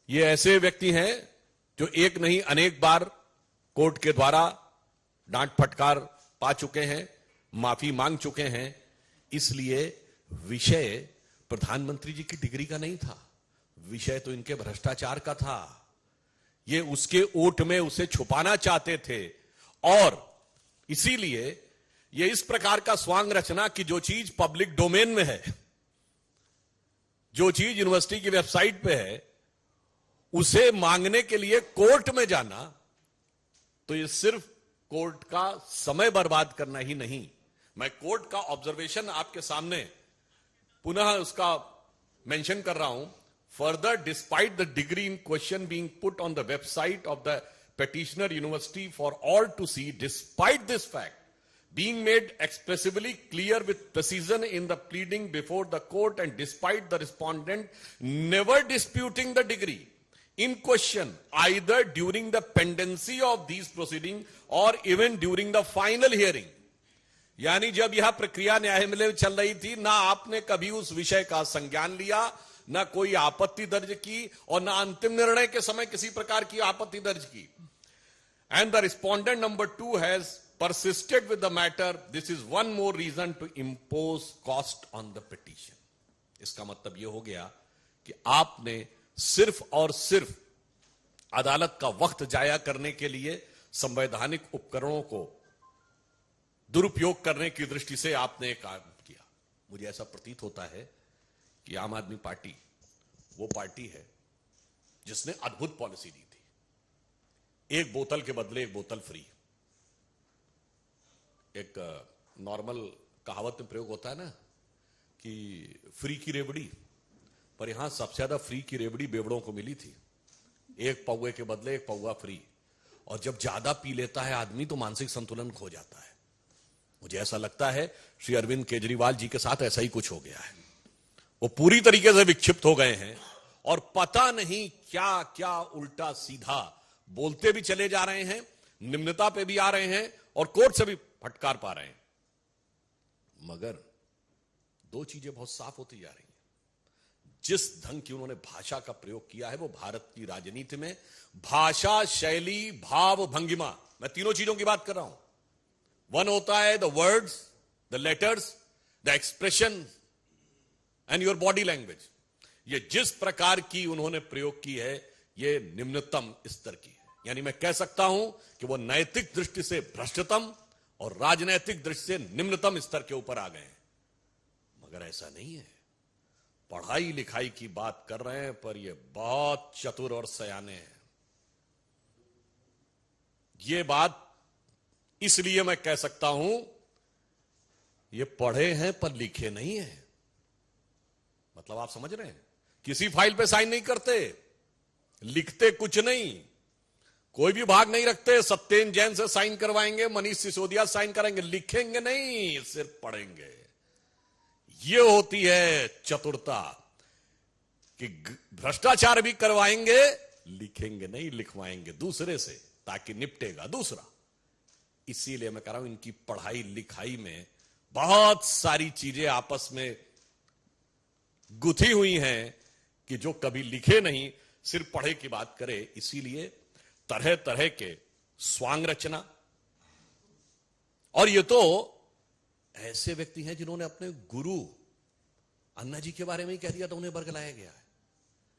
ये ऐसे व्यक्ति हैं जो एक नहीं अनेक बार कोर्ट के द्वारा डांट फटकार पा चुके हैं, माफी मांग चुके हैं। इसलिए विषय प्रधानमंत्री जी की डिग्री का नहीं था, विषय तो इनके भ्रष्टाचार का था। ये उसके ओट में उसे छुपाना चाहते थे और इसीलिए ये इस प्रकार का स्वांग रचना कि जो चीज पब्लिक डोमेन में है, जो चीज यूनिवर्सिटी की वेबसाइट पे है, उसे मांगने के लिए कोर्ट में जाना, तो ये सिर्फ कोर्ट का समय बर्बाद करना ही नहीं। मैं कोर्ट का ऑब्जर्वेशन आपके सामने पुनः उसका मेंशन कर रहा हूं। Further, despite the degree in question being put on the website of the petitioner university for all to see, despite this fact being made expressively clear with precision in the pleading before the court, and despite the respondent never disputing the degree in question either during the pendency of these proceedings or even during the final hearing। यानी जब यह प्रक्रिया न्यायालय में चल रही थी, ना आपने कभी उस विषय का संज्ञान लिया, ना कोई आपत्ति दर्ज की और ना अंतिम निर्णय के समय किसी प्रकार की आपत्ति दर्ज की। And the respondent number 2 has persisted with the matter. This is one more reason to impose cost on the petition। इसका मतलब यह हो गया कि आपने सिर्फ और सिर्फ अदालत का वक्त जाया करने के लिए संवैधानिक उपकरणों को दुरुपयोग करने की दृष्टि से आपने काम किया। मुझे ऐसा प्रतीत होता है कि आम आदमी पार्टी वो पार्टी है जिसने अद्भुत पॉलिसी दी थी, एक बोतल के बदले एक बोतल फ्री। एक नॉर्मल कहावत में प्रयोग होता है ना कि फ्री की रेवड़ी, पर यहां सबसे ज्यादा फ्री की रेवड़ी बेवड़ों को मिली थी। एक पौवे के बदले एक पौवा फ्री। और जब ज्यादा पी लेता है आदमी तो मानसिक संतुलन खो जाता है। मुझे ऐसा लगता है श्री अरविंद केजरीवाल जी के साथ ऐसा ही कुछ हो गया है। वो पूरी तरीके से विक्षिप्त हो गए हैं और पता नहीं क्या क्या उल्टा सीधा बोलते भी चले जा रहे हैं, निम्नता पे भी आ रहे हैं और कोर्ट से भी फटकार पा रहे हैं। मगर दो चीजें बहुत साफ होती जा रही हैं। जिस ढंग की उन्होंने भाषा का प्रयोग किया है वो भारत की राजनीति में भाषा, शैली, भाव, भंगिमा, मैं तीनों चीजों की बात कर रहा हूं। वन होता है the words, the letters, the expression and your body language. ये जिस प्रकार की उन्होंने प्रयोग की है ये निम्नतम स्तर की है। यानी मैं कह सकता हूं कि वो नैतिक दृष्टि से भ्रष्टतम और राजनैतिक दृष्टि से निम्नतम स्तर के ऊपर आ गए हैं। मगर ऐसा नहीं है। पढ़ाई लिखाई की बात कर रहे हैं पर ये बहुत चतुर और सयाने हैं। ये बात इसलिए मैं कह सकता हूं, ये पढ़े हैं पर लिखे नहीं है। मतलब आप समझ रहे हैं, किसी फाइल पे साइन नहीं करते, लिखते कुछ नहीं, कोई भी भाग नहीं रखते। सत्येन जैन से साइन करवाएंगे, मनीष सिसोदिया साइन कराएंगे, लिखेंगे नहीं, सिर्फ पढ़ेंगे। ये होती है चतुरता कि भ्रष्टाचार भी करवाएंगे, लिखेंगे नहीं, लिखवाएंगे दूसरे से ताकि निपटेगा दूसरा। इसीलिए मैं कह रहा हूं इनकी पढ़ाई लिखाई में बहुत सारी चीजें आपस में गुथी हुई हैं कि जो कभी लिखे नहीं, सिर्फ पढ़े की बात करे। इसीलिए तरह तरह के स्वांग रचना। और ये तो ऐसे व्यक्ति हैं जिन्होंने अपने गुरु अन्ना जी के बारे में ही कह दिया था, उन्हें बरगलाया गया है।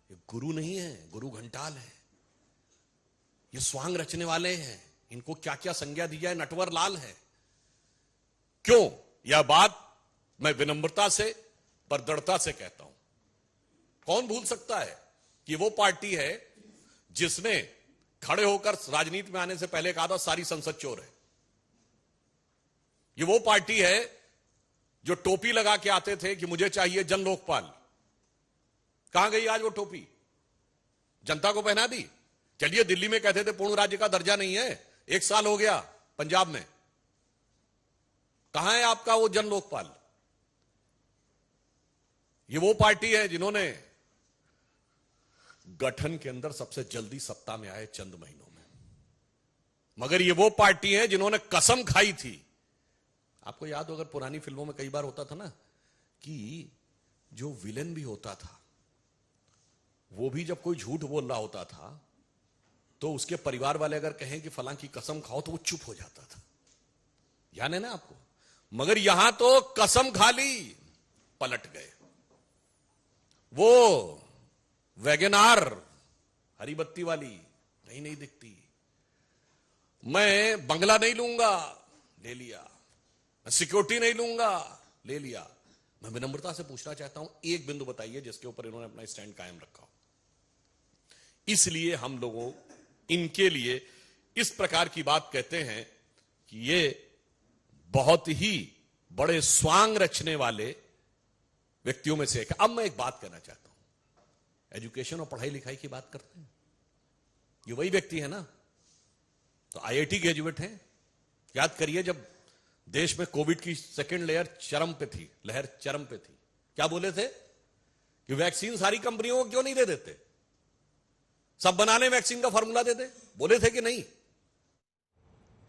ये गुरु नहीं है, गुरु घंटाल है। ये स्वांग रचने वाले हैं। इनको क्या क्या संज्ञा दी जाए, नटवर लाल है। क्यों? यह बात मैं विनम्रता से पर दृढ़ता से कहता हूं। कौन भूल सकता है कि वो पार्टी है जिसने खड़े होकर राजनीति में आने से पहले कहा था सारी संसद चोर है। ये वो पार्टी है जो टोपी लगा के आते थे कि मुझे चाहिए जन लोकपाल। कहां गई आज वो टोपी? जनता को पहना दी। चलिए, दिल्ली में कहते थे पूर्ण राज्य का दर्जा नहीं है, 1 साल हो गया पंजाब में, कहां है आपका वो जन लोकपाल? ये वो पार्टी है जिन्होंने गठन के अंदर सबसे जल्दी सत्ता में आए चंद महीनों में। मगर ये वो पार्टी है जिन्होंने कसम खाई थी। आपको याद हो, अगर पुरानी फिल्मों में कई बार होता था ना कि जो विलेन भी होता था वो भी जब कोई झूठ बोल रहा होता था तो उसके परिवार वाले अगर कहें कि फलां की कसम खाओ तो वो चुप हो जाता था। याद है ना आपको? मगर यहां तो कसम खा ली, पलट गए। वो वैगनार हरी बत्ती वाली कहीं नहीं दिखती। मैं बंगला नहीं लूंगा, ले लिया। मैं सिक्योरिटी नहीं लूंगा, ले लिया। मैं विनम्रता से पूछना चाहता हूं, एक बिंदु बताइए जिसके ऊपर इन्होंने अपना स्टैंड कायम रखा हो। इसलिए हम लोगों इनके लिए इस प्रकार की बात कहते हैं कि ये बहुत ही बड़े स्वांग रचने वाले व्यक्तियों में से एक। अब मैं एक बात कहना चाहता हूं, एजुकेशन और पढ़ाई लिखाई की बात करते हैं, ये वही व्यक्ति है ना, तो आईआईटी ग्रेजुएट हैं। याद करिए जब देश में कोविड की सेकेंड लहर चरम पे थी, क्या बोले थे कि वैक्सीन सारी कंपनियों को क्यों नहीं दे देते, सब बना लें, वैक्सीन का फॉर्मूला दे दे, बोले थे कि नहीं?